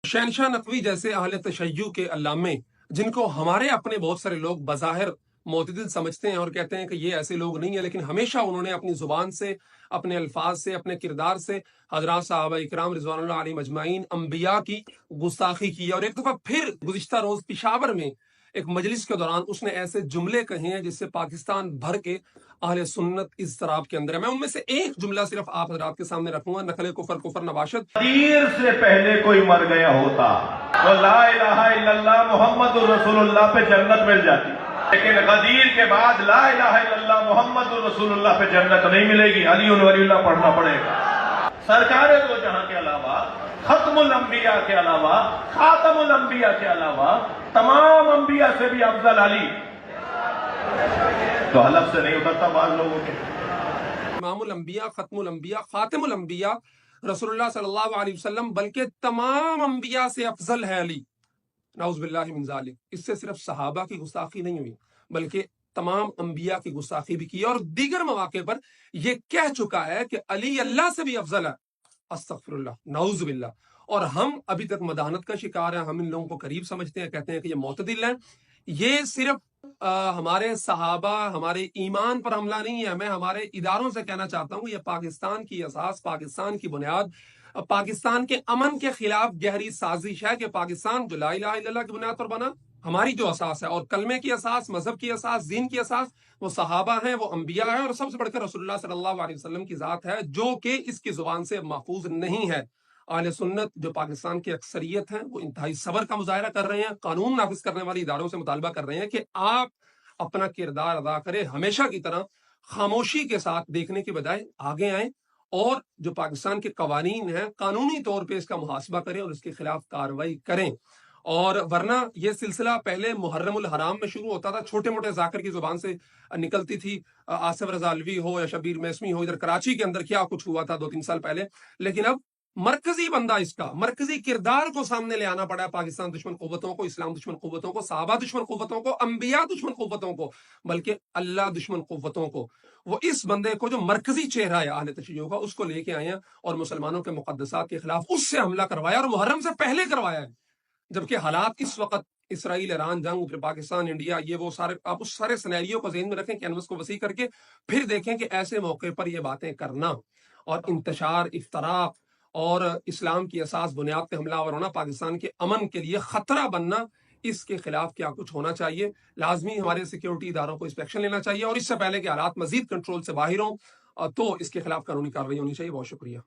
शहनशाह नकवी जैसे अहले तशय्युह के अल्लामे, जिनको हमारे अपने बहुत सारे लोग बज़ाहिर मोतदिल समझते हैं और कहते हैं कि ये ऐसे लोग नहीं है, लेकिन हमेशा उन्होंने अपनी ज़ुबान से, अपने अल्फाज से, अपने किरदार से हज़रात सहाबा इकराम रिज़वानुल्लाह अलैहिम अजमाइन अंबिया की गुस्ताखी की। और एक दफ़ा फिर गुज़िश्ता रोज़ पेशावर में एक मजलिस के दौरान उसने ऐसे जुमले कहे हैं जिससे पाकिस्तान भर के अहले सुन्नत इज़्तिराब के अंदर है। मैं उनमें से एक जुमला सिर्फ आप हज़रात के सामने रखूंगा, नकले कुफर नवाशद। तीर से पहले कोई मर गया होता तो ला इलाहा इल्लल्लाह मुहम्मदुर रसूलुल्लाह पे जन्नत मिल जाती, लेकिन गदीर के बाद ला इलाहा इल्लल्लाह मुहम्मदुर रसूलुल्लाह पे जन्नत नहीं मिलेगी, अली वलीउल्लाह पढ़ना पड़ेगा। सरकार दो जहां के अलावा, खत्मुल अंबिया के अलावा, खातमुल अंबिया के अलावा तमाम अंबिया से भी अफजल अली, तो हलफ से नहीं उतरता बाज लोगों के। इमामुल अंबिया, खत्मुल अंबिया, खातिमुल अंबिया रसूलुल्लाह सल्लल्लाहु अलैहि वसल्लम, बल्कि तमाम अंबिया से अफजल है अली। नाउज़ बिल्लाहि मिन ज़ालिक। इससे सिर्फ सहाबा की गुस्ताखी नहीं हुई, बल्कि तमाम अंबिया की गुस्ताखी भी की और दीगर मौके पर यह कह चुका है कि अली अल्लाह से भी अफजल है। अस्तगफिरुल्लाह, नाउज़ बिल्लाह। और हम अभी तक मदानत का शिकार हैं, हम इन लोगों को करीब समझते हैं, कहते हैं कि ये मोतदिल हैं। ये सिर्फ हमारे सहाबा, हमारे ईमान पर हमला नहीं है। मैं हमारे इदारों से कहना चाहता हूँ, ये पाकिस्तान की असास, पाकिस्तान की बुनियाद, पाकिस्तान के अमन के खिलाफ गहरी साजिश है कि पाकिस्तान जो ला इलाहा इल्लल्लाह की बुनियाद पर बना, हमारी जो असास है और कलमे की असास, मजहब की असास, दीन की असास, वो सहाबा हैं, वो अंबिया है और सबसे बढ़कर रसूलुल्लाह सल्लल्लाहु अलैहि वसल्लम की जात है, जो कि इसकी जुबान से महफूज नहीं है। अहले सुन्नत जो पाकिस्तान की अक्सरियत है, वो इंतहाई सब्र का मुजाहरा कर रहे हैं, कानून नाफिज करने वाले इदारों से मुतालबा कर रहे हैं कि आप अपना किरदार अदा करें, हमेशा की तरह खामोशी के साथ देखने के बजाय आगे आएं और जो पाकिस्तान के कवानीन हैं कानूनी तौर पे इसका मुहासबा करें और इसके खिलाफ कार्रवाई करें। और वरना ये सिलसिला पहले मुहर्रमुल हराम में शुरू होता था, छोटे मोटे जाकिर की जुबान से निकलती थी, आसिफ रजा अलवी हो या शबीर मैसमी हो, इधर कराची के अंदर क्या कुछ हुआ था 2-3 साल पहले। लेकिन अब मरकजी बंदा, इसका मरकजी किरदार को सामने ले आना पड़ा है पाकिस्तान दुश्मन कुव्वतों को, इस्लाम दुश्मन कुव्वतों को, सहाबा दुश्मन कुव्वतों को, अंबिया दुश्मन कुव्वतों को, बल्कि अल्लाह दुश्मन कुव्वतों को। वो इस बंदे को जो मरकजी चेहरा है अहले तशय्युह का, उसको लेके आए हैं और मुसलमानों के मुकद्दसात के खिलाफ उससे हमला करवाया और मुहर्रम से पहले करवाया है। जबकि हालात इस वक्त इसराइल ईरान जंग, फिर पाकिस्तान इंडिया, ये वो सारे, आप उस सारे सिनेरियो को ज़हन में रखें, कैनवस को वसी करके फिर देखें कि ऐसे मौके पर ये बातें करना और इंतशार, इफ्तराक और इस्लाम की असास बुनियाद पे हमलावर होना, पाकिस्तान के अमन के लिए खतरा बनना, इसके खिलाफ क्या कुछ होना चाहिए। लाजमी हमारे सिक्योरिटी इदारों को इस पे एक्शन लेना चाहिए और इससे पहले कि हालात मजीद कंट्रोल से बाहर हों, तो इसके खिलाफ कानूनी कार्रवाई होनी चाहिए। बहुत शुक्रिया।